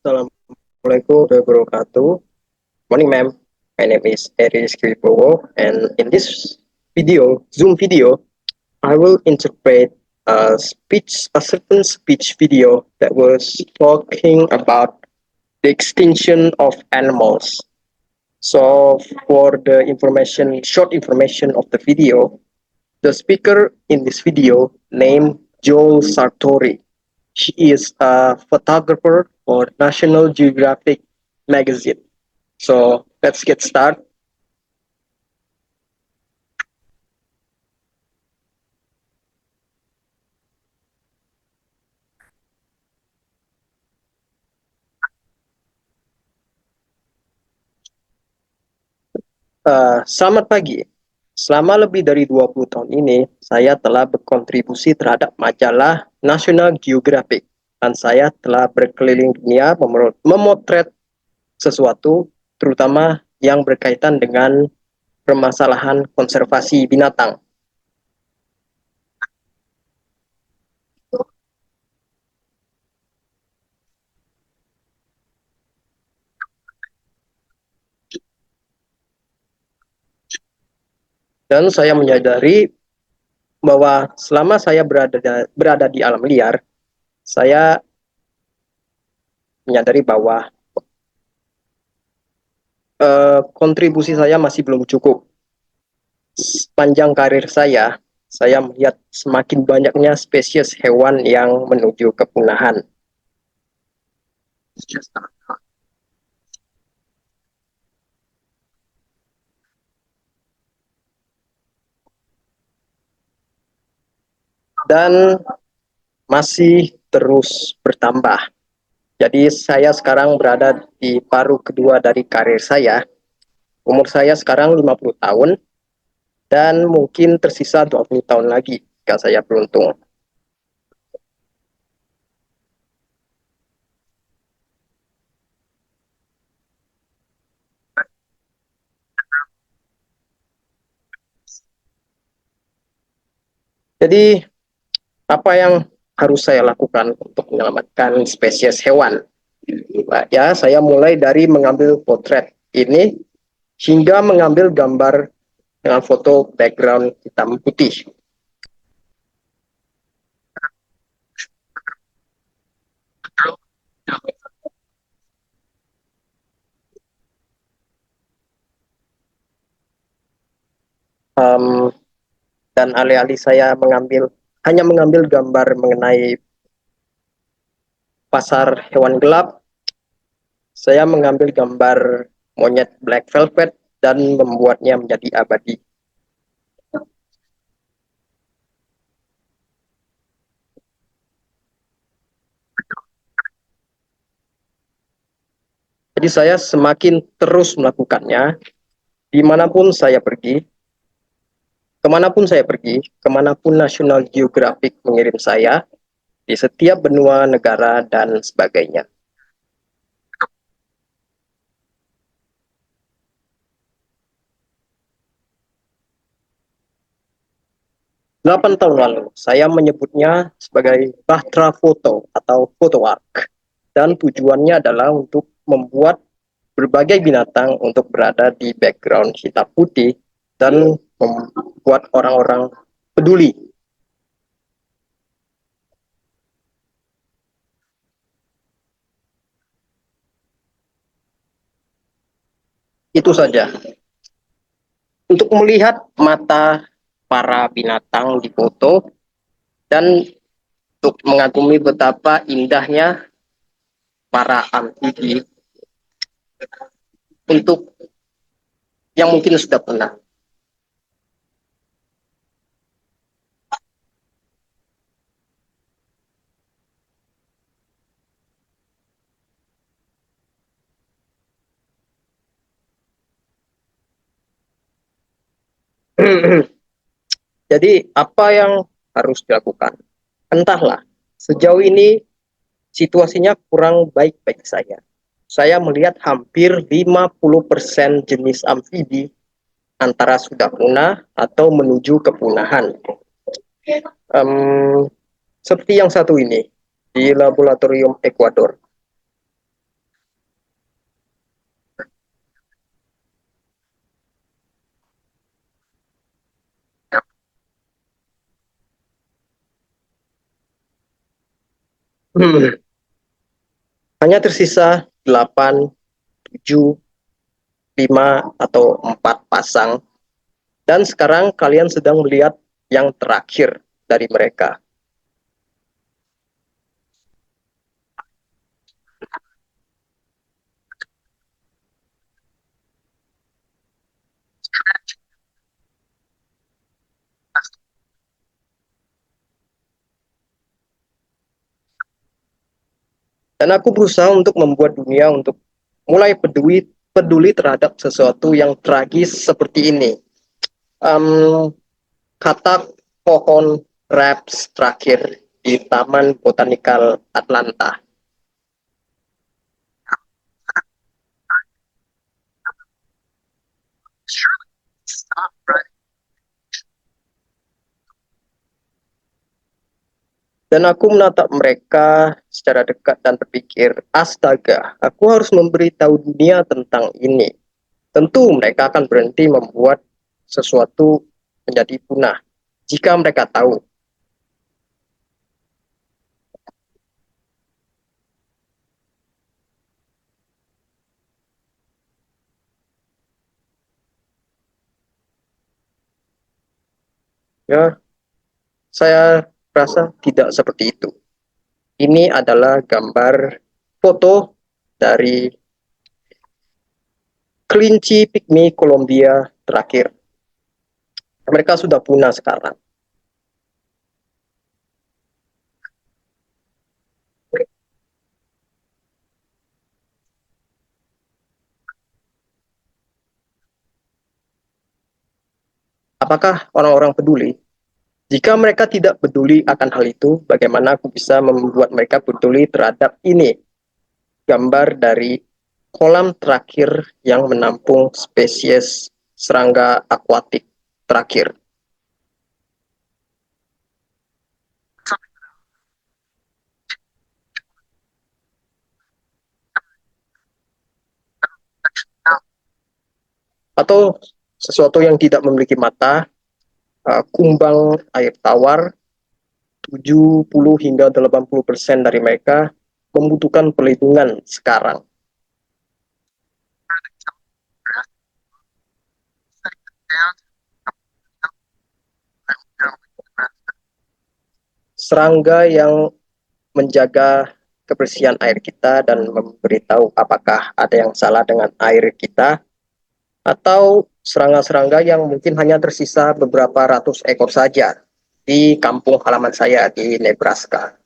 Assalamualaikum warahmatullahi wabarakatuh. Morning, ma'am. My name is Eri Skribowo, and in this Zoom video, I will interpret a certain speech video that was talking about the extinction of animals. So, for the short information of the video, the speaker in this video named Joel Sartori. She is a photographer for National Geographic magazine. So let's get started. Selamat pagi. Selama lebih dari 20 tahun ini, saya telah berkontribusi terhadap majalah National Geographic. Dan saya telah berkeliling dunia memotret sesuatu, terutama yang berkaitan dengan permasalahan konservasi binatang. Dan saya menyadari bahwa selama saya berada di alam liar, saya menyadari bahwa kontribusi saya masih belum cukup. Sepanjang karir saya melihat semakin banyaknya spesies hewan yang menuju kepunahan. Dan masih terus bertambah. Jadi saya sekarang berada di paruh kedua dari karir saya. Umur saya sekarang 50 tahun dan mungkin tersisa 20 tahun lagi jika saya beruntung. Jadi apa yang harus saya lakukan untuk menyelamatkan spesies hewan? Ya, saya mulai dari mengambil potret ini hingga mengambil gambar dengan foto background hitam putih. Um, dan alih-alih saya hanya mengambil gambar mengenai pasar hewan gelap, saya mengambil gambar monyet black velvet dan membuatnya menjadi abadi. Jadi saya semakin terus melakukannya, kemanapun saya pergi, kemanapun National Geographic mengirim saya, di setiap benua negara dan sebagainya. 8 tahun lalu, saya menyebutnya sebagai Batra Foto atau Photo Arc. Dan tujuannya adalah untuk membuat berbagai binatang untuk berada di background hitam putih dan membuat orang-orang peduli. Itu saja. Untuk melihat mata para binatang di foto dan untuk mengagumi betapa indahnya para amfibi untuk yang mungkin sudah pernah. Jadi apa yang harus dilakukan? Entahlah, sejauh ini situasinya kurang baik bagi saya. Saya melihat hampir 50% jenis amfibi antara sudah punah atau menuju kepunahan. Um, Seperti yang satu ini, di laboratorium Ekuador. Hanya tersisa 8, 7, 5, atau 4 pasang. Dan sekarang kalian sedang melihat yang terakhir dari mereka. Dan aku berusaha untuk membuat dunia untuk mulai peduli terhadap sesuatu yang tragis seperti ini. Um, Kata pohon raps terakhir di Taman Botanikal Atlanta. Dan aku menatap mereka secara dekat dan berpikir, astaga, aku harus memberitahu dunia tentang ini. Tentu mereka akan berhenti membuat sesuatu menjadi punah. Jika mereka tahu, ya, saya rasa tidak seperti itu. Ini adalah gambar foto dari kelinci pygmy Kolombia terakhir. Mereka sudah punah sekarang. Apakah orang-orang peduli? Jika mereka tidak peduli akan hal itu, bagaimana aku bisa membuat mereka peduli terhadap ini? Gambar dari kolam terakhir yang menampung spesies serangga akuatik terakhir. Atau sesuatu yang tidak memiliki mata, kumbang air tawar, 70 hingga 80% dari mereka membutuhkan perlindungan sekarang. Serangga yang menjaga kebersihan air kita dan memberitahu apakah ada yang salah dengan air kita, atau serangga-serangga yang mungkin hanya tersisa beberapa ratus ekor saja di kampung halaman saya di Nebraska.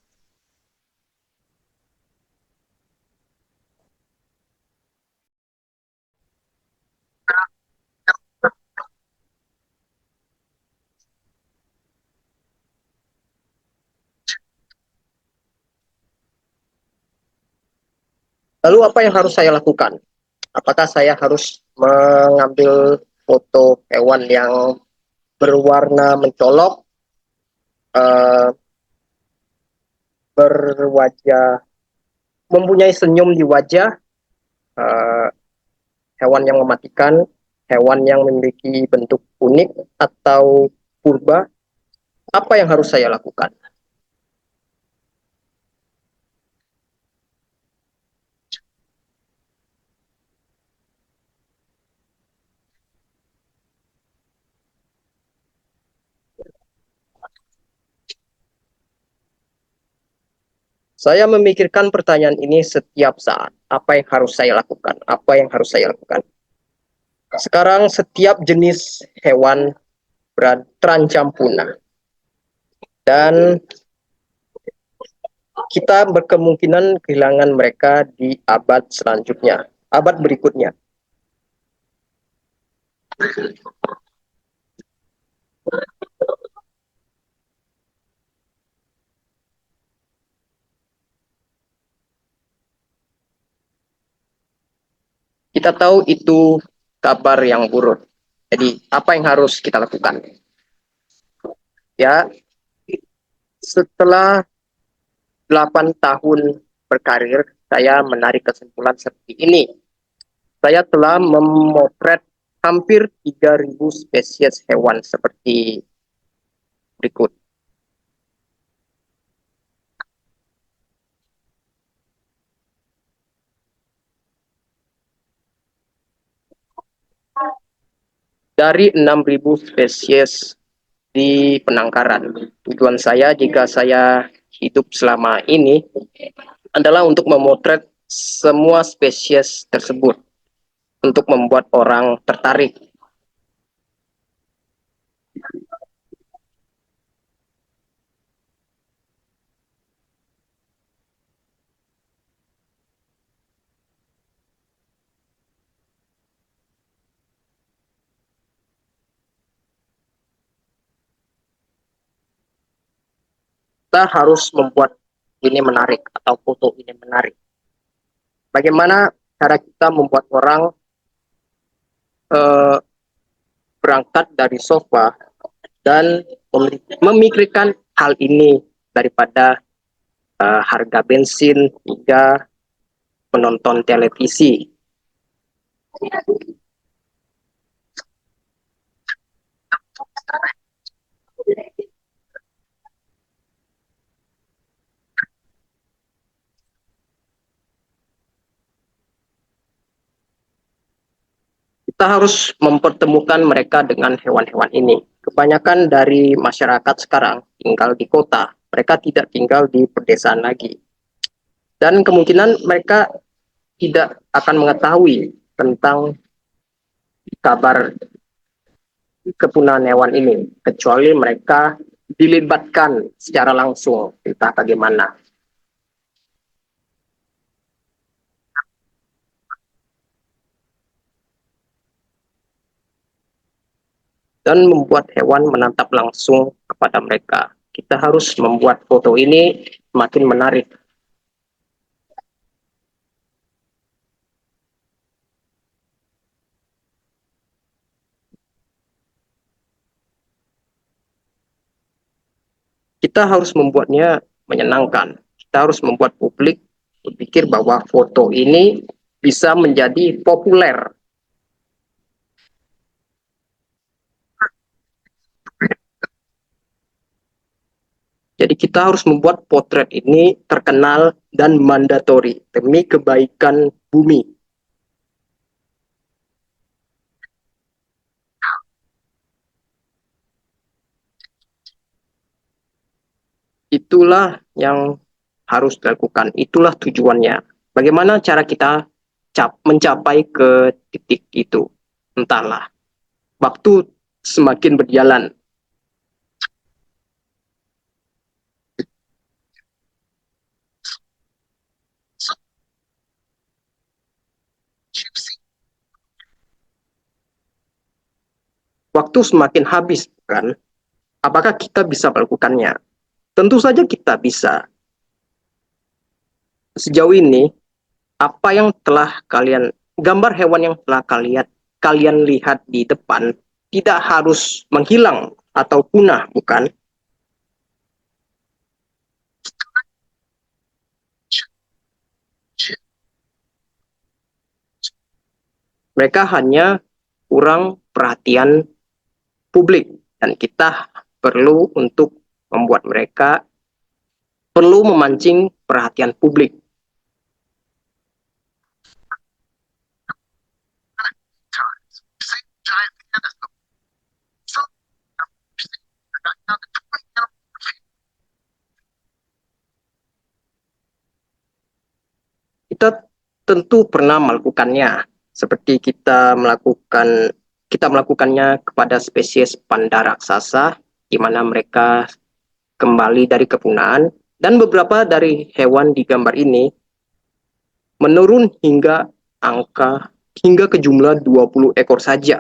Lalu apa yang harus saya lakukan? Apakah saya harus mengambil foto hewan yang berwarna mencolok, eh, berwajah, mempunyai senyum di wajah, eh, hewan yang mematikan, hewan yang memiliki bentuk unik, atau purba? Apa yang harus saya lakukan? Saya memikirkan pertanyaan ini setiap saat. Apa yang harus saya lakukan? Apa yang harus saya lakukan? Sekarang setiap jenis hewan terancam punah. Dan kita berkemungkinan kehilangan mereka di abad selanjutnya, abad berikutnya. Kita tahu itu kabar yang buruk. Jadi, apa yang harus kita lakukan? Ya, setelah 8 tahun berkarir, saya menarik kesimpulan seperti ini. Saya telah memotret hampir 3.000 spesies hewan seperti berikut. dari 6.000 spesies di penangkaran. Tujuan saya jika saya hidup selama ini adalah untuk memotret semua spesies tersebut untuk membuat orang tertarik. Kita harus membuat ini menarik atau foto ini menarik. Bagaimana cara kita membuat orang eh, berangkat dari sofa dan memikirkan hal ini daripada harga bensin hingga menonton televisi. Kita harus mempertemukan mereka dengan hewan-hewan ini. Kebanyakan dari masyarakat sekarang tinggal di kota, mereka tidak tinggal di pedesaan lagi. Dan kemungkinan mereka tidak akan mengetahui tentang kabar kepunahan hewan ini, kecuali mereka dilibatkan secara langsung, entah bagaimana. Dan membuat hewan menatap langsung kepada mereka. Kita harus membuat foto ini makin menarik. Kita harus membuatnya menyenangkan. Kita harus membuat publik berpikir bahwa foto ini bisa menjadi populer. Jadi kita harus membuat potret ini terkenal dan mandatori demi kebaikan bumi. Itulah yang harus dilakukan. Itulah tujuannya. Bagaimana cara kita mencapai ke titik itu? Entahlah. Waktu semakin berjalan, waktu semakin habis, kan? Apakah kita bisa melakukannya? Tentu saja kita bisa. Sejauh ini, apa yang telah kalian, gambar hewan yang telah kalian lihat di depan, tidak harus menghilang atau punah, bukan? Mereka hanya kurang perhatian publik dan kita perlu untuk membuat mereka perlu memancing perhatian publik. Kita tentu pernah melakukannya, seperti kita melakukannya kepada spesies panda raksasa, di mana mereka kembali dari kepunahan, dan beberapa dari hewan di gambar ini menurun hingga ke jumlah 20 ekor saja.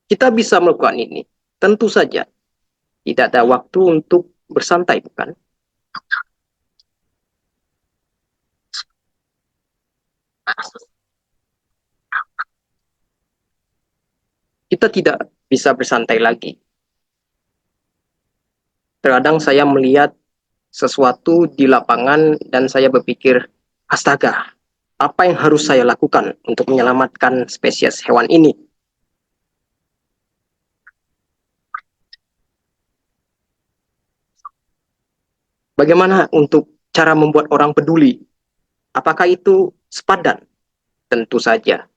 Kita bisa melakukan ini. Tentu saja tidak ada waktu untuk bersantai, bukan? Kita tidak bisa bersantai lagi. Terkadang saya melihat sesuatu di lapangan dan saya berpikir, astaga, apa yang harus saya lakukan untuk menyelamatkan spesies hewan ini? Bagaimana untuk cara membuat orang peduli? Apakah itu sepadan? Tentu saja.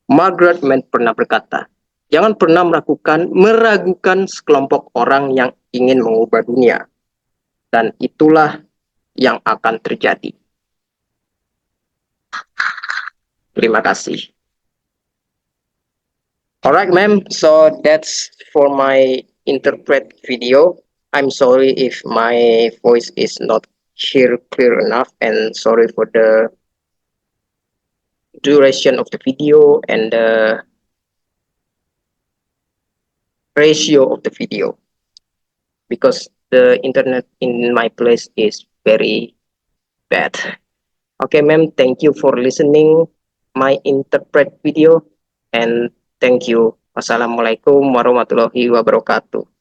Margaret Mead pernah berkata, jangan pernah meragukan sekelompok orang yang ingin mengubah dunia. Dan itulah yang akan terjadi. Terima kasih. Alright, ma'am. So that's for my interpret video. I'm sorry if my voice is not here clear enough, and sorry for the duration of the video and the ratio of the video, because the internet in my place is very bad. Okay, ma'am. Thank you for listening my interpret video, and thank you. Wassalamualaikum warahmatullahi wabarakatuh.